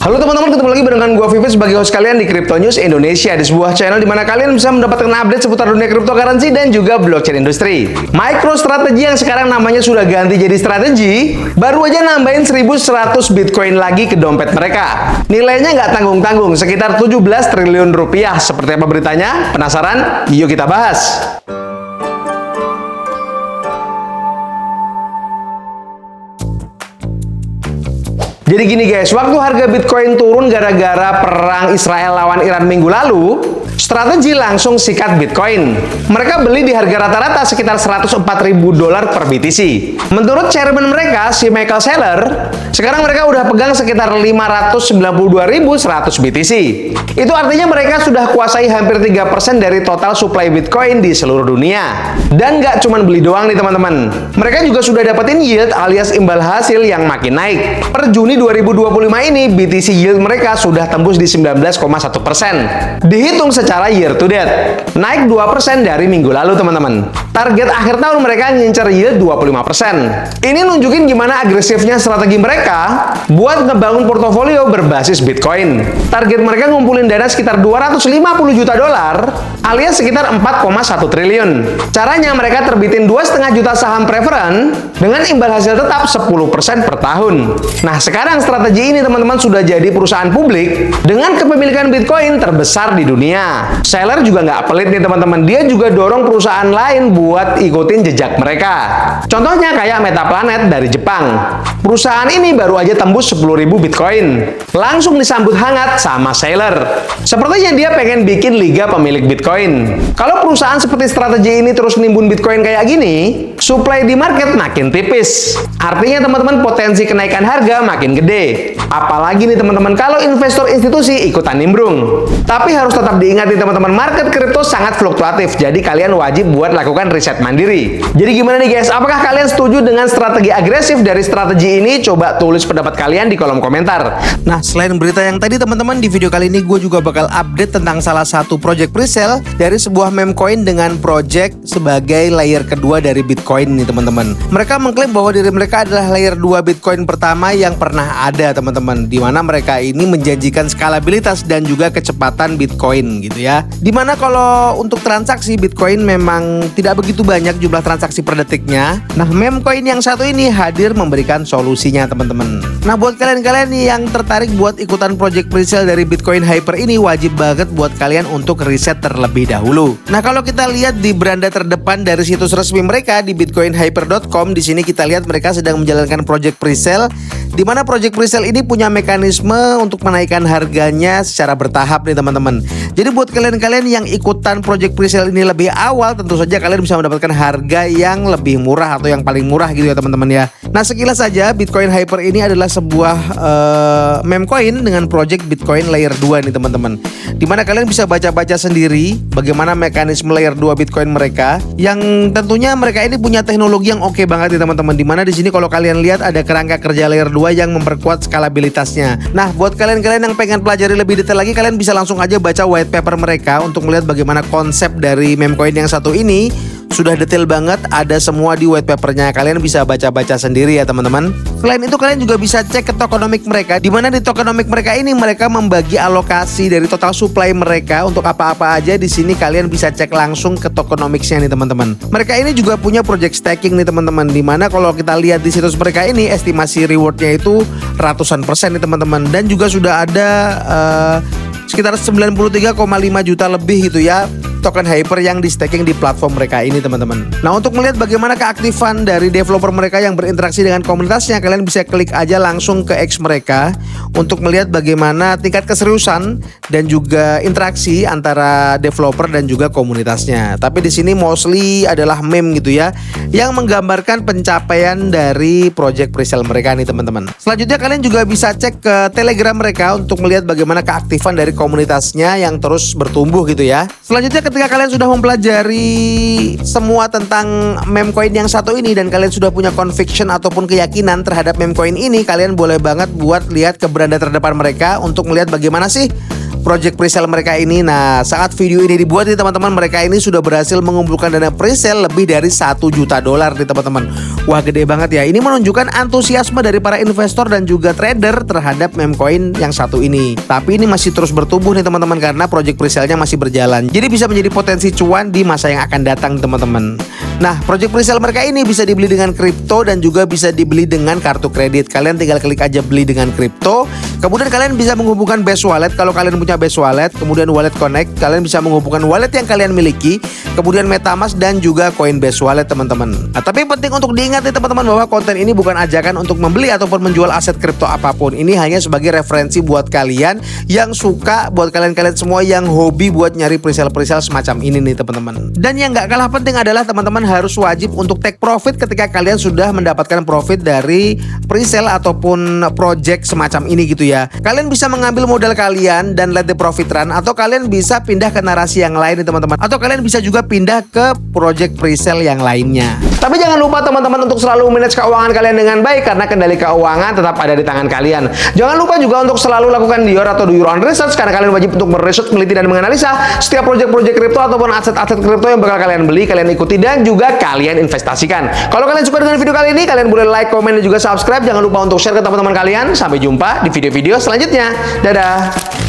Halo teman-teman, ketemu lagi barengan gue Vivit sebagai host kalian di Crypto News Indonesia, di sebuah channel di mana kalian bisa mendapatkan update seputar dunia cryptocurrency dan juga blockchain industri. MicroStrategy yang sekarang namanya sudah ganti jadi strategi, baru aja nambahin 1.100 Bitcoin lagi ke dompet mereka. Nilainya nggak tanggung-tanggung, sekitar 17 triliun rupiah. Seperti apa beritanya? Penasaran? Yuk kita bahas. Jadi gini guys, waktu harga Bitcoin turun gara-gara perang Israel lawan Iran minggu lalu, strategi langsung sikat Bitcoin. Mereka beli di harga rata-rata sekitar $104.000 per BTC. Menurut chairman mereka, si Michael Saylor, sekarang mereka udah pegang sekitar 592.100 BTC. Itu artinya mereka sudah kuasai hampir 3% dari total supply Bitcoin di seluruh dunia. Dan nggak cuma beli doang nih teman-teman. Mereka juga sudah dapetin yield alias imbal hasil yang makin naik. Per Juni 2025 ini, BTC yield mereka sudah tembus di 19,1%. Dihitung secara year to date, naik 2% dari minggu lalu teman-teman. Target akhir tahun mereka ngincer yield 25%. Ini nunjukin gimana agresifnya strategi mereka buat ngebangun portofolio berbasis Bitcoin. Target mereka ngumpulin dana sekitar $250 juta alias sekitar 4,1 triliun. Caranya mereka terbitin 2,5 juta saham preferen dengan imbal hasil tetap 10% per tahun. Nah, sekarang strategi ini teman-teman sudah jadi perusahaan publik dengan kepemilikan Bitcoin terbesar di dunia. Saylor juga nggak pelit nih teman-teman, dia juga dorong perusahaan lain buat ikutin jejak mereka. Contohnya kayak Metaplanet dari Jepang. Perusahaan ini baru aja tembus 10.000 Bitcoin. Langsung disambut hangat sama Saylor. Sepertinya dia pengen bikin liga pemilik Bitcoin. Kalau perusahaan seperti strategi ini terus nimbun Bitcoin kayak gini, supply di market makin tipis. Artinya teman-teman, potensi kenaikan harga makin gede. Apalagi nih teman-teman, kalau investor institusi ikutan nimbrung. Tapi harus tetap diingat nih teman-teman, market kripto sangat fluktuatif. Jadi kalian wajib buat lakukan riset mandiri. Jadi gimana nih guys? Apakah kalian setuju dengan strategi agresif dari strategi ini? Coba tulis pendapat kalian di kolom komentar. Nah, selain berita yang tadi teman-teman, di video kali ini gue juga bakal update tentang salah satu project presale dari sebuah meme coin dengan project sebagai layer kedua dari Bitcoin nih teman-teman. Mereka mengklaim bahwa diri mereka adalah layer 2 Bitcoin pertama yang pernah ada teman-teman, di mana mereka ini menjanjikan skalabilitas dan juga kecepatan Bitcoin gitu ya. Dimana kalau untuk transaksi Bitcoin memang tidak begitu banyak jumlah transaksi per detiknya. Nah, meme coin yang satu ini hadir memberikan solusinya teman-teman. Nah, buat kalian-kalian nih yang tertarik buat ikutan project presale dari Bitcoin Hyper ini, wajib banget buat kalian untuk riset terlebih dahulu. Nah, kalau kita lihat di beranda terdepan dari situs resmi mereka di bitcoinhyper.com, di sini kita lihat mereka sedang menjalankan project presale, di mana project presale ini punya mekanisme untuk menaikkan harganya secara bertahap nih teman-teman. Jadi buat kalian-kalian yang ikutan project presale ini lebih awal, tentu saja kalian bisa mendapatkan harga yang lebih murah atau yang paling murah gitu ya teman-teman ya. Nah, sekilas saja Bitcoin Hyper ini adalah sebuah meme coin dengan project Bitcoin layer 2 nih teman-teman. Dimana kalian bisa baca-baca sendiri bagaimana mekanisme layer 2 Bitcoin mereka, yang tentunya mereka ini punya teknologi yang oke banget nih teman-teman. Dimana di sini kalau kalian lihat ada kerangka kerja layer 2 yang memperkuat skalabilitasnya. Nah, buat kalian-kalian yang pengen pelajari lebih detail lagi, kalian bisa langsung aja baca white paper mereka untuk melihat bagaimana konsep dari meme coin yang satu ini. Sudah detail banget, ada semua di white papernya. Kalian bisa baca-baca sendiri ya teman-teman. Selain itu kalian juga bisa cek ke tokenomic mereka, di mana di tokenomic mereka ini mereka membagi alokasi dari total supply mereka untuk apa-apa aja. Di sini kalian bisa cek langsung ke tokenomicsnya nih teman-teman. Mereka ini juga punya project staking nih teman-teman, di mana kalau kita lihat di situs mereka ini estimasi rewardnya itu ratusan persen nih teman-teman. Dan juga sudah ada sekitar 93,5 juta lebih gitu ya token Hyper yang di staking di platform mereka ini teman-teman. Nah, untuk melihat bagaimana keaktifan dari developer mereka yang berinteraksi dengan komunitasnya, kalian bisa klik aja langsung ke X mereka untuk melihat bagaimana tingkat keseriusan dan juga interaksi antara developer dan juga komunitasnya. Tapi di sini mostly adalah meme gitu ya, yang menggambarkan pencapaian dari project presale mereka nih teman-teman. Selanjutnya kalian juga bisa cek ke Telegram mereka untuk melihat bagaimana keaktifan dari komunitasnya yang terus bertumbuh gitu ya. Selanjutnya ketika kalian sudah mempelajari semua tentang meme coin yang satu ini dan kalian sudah punya conviction ataupun keyakinan terhadap meme coin ini, kalian boleh banget buat lihat ke beranda terdepan mereka untuk melihat bagaimana sih project presale mereka ini. Nah, saat video ini dibuat nih teman-teman, mereka ini sudah berhasil mengumpulkan dana presale lebih dari $1 juta nih teman-teman. Wah, gede banget ya. Ini menunjukkan antusiasme dari para investor dan juga trader terhadap meme coin yang satu ini. Tapi ini masih terus bertumbuh nih teman-teman karena project presale-nya masih berjalan. Jadi bisa menjadi potensi cuan di masa yang akan datang teman-teman. Nah, project presale mereka ini bisa dibeli dengan kripto dan juga bisa dibeli dengan kartu kredit. Kalian tinggal klik aja beli dengan kripto. Kemudian kalian bisa menghubungkan Base Wallet kalau kalian punya Base Wallet. Kemudian Wallet Connect, kalian bisa menghubungkan wallet yang kalian miliki. Kemudian MetaMask dan juga Coinbase Wallet teman-teman. Nah, tapi penting untuk diingat nih teman-teman bahwa konten ini bukan ajakan untuk membeli ataupun menjual aset kripto apapun. Ini hanya sebagai referensi buat kalian yang suka, buat kalian-kalian semua yang hobi buat nyari presale-presale semacam ini nih teman-teman. Dan yang gak kalah penting adalah teman-teman harus wajib untuk take profit ketika kalian sudah mendapatkan profit dari presale ataupun project semacam ini gitu ya. Kalian bisa mengambil modal kalian dan let the profit run, atau kalian bisa pindah ke narasi yang lain nih teman-teman, atau kalian bisa juga pindah ke project presale yang lainnya. Tapi jangan lupa teman-teman untuk selalu manage keuangan kalian dengan baik, karena kendali keuangan tetap ada di tangan kalian. Jangan lupa juga untuk selalu lakukan DYOR atau do your own research, karena kalian wajib untuk meresearch, meneliti dan menganalisa setiap project-project kripto ataupun aset-aset kripto yang bakal kalian beli, kalian ikuti dan juga kalian investasikan. Kalau kalian suka dengan video kali ini, kalian boleh like, komen dan juga subscribe. Jangan lupa untuk share ke teman-teman kalian. Sampai jumpa di video-video selanjutnya. Dadah.